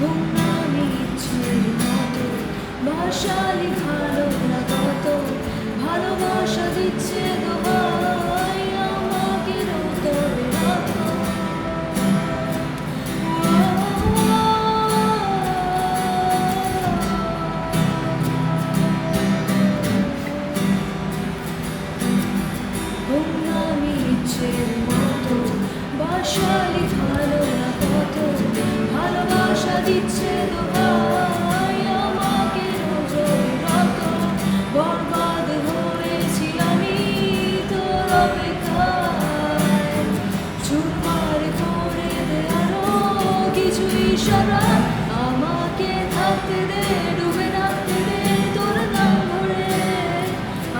গুমনামি ইচ্ছের মতো ভাষালি ভালো না কত ভালোবাসা দিচ্ছে দোহাই আমাকে তোর মতো গুমনামি ইচ্ছের মতো ভাষালি ভালো না কত ভালোবাসা দিচ্ছে দোহাই আমাকে রত বরবাদ হয়েছি আমি তোর অপেক্ষায় চুরমার করে দে আরো কিছু ইশারা আমাকে থাকতে দে ডুবে রাখতে দে তোর নাম ধরে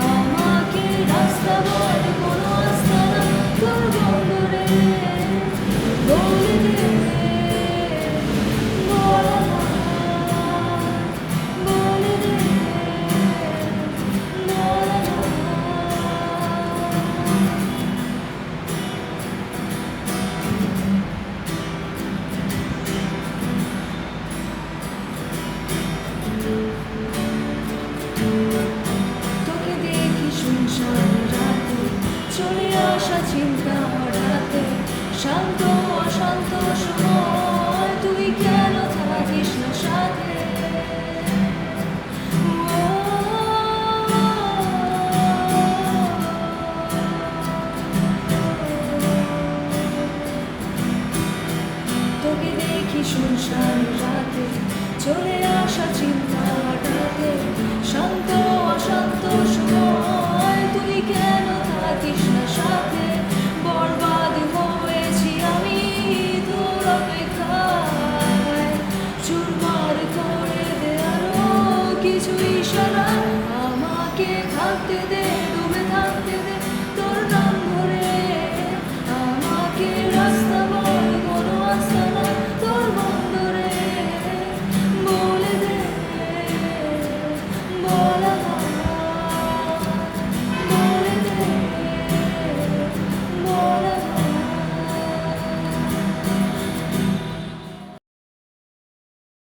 আমাকে রাস্তা বল কোনো আস্তানা তোর বন্দরে বলে দে তোকে দেখি শুনশান রাতে চলে আসা চিন্তা হঠাতে শান্ত অশান্ত সময় তুই কেন থাকিস না সাথে তোকে দেখি শুনশান রাতে চলে আসা চিন্তা হঠাতে শান্ত অশান্ত সময় তুই কেন থাকিস না সাথে বরবাদ হয়েছি আমি তোর অপেক্ষায় চুরমার করে দে আরো কিছুই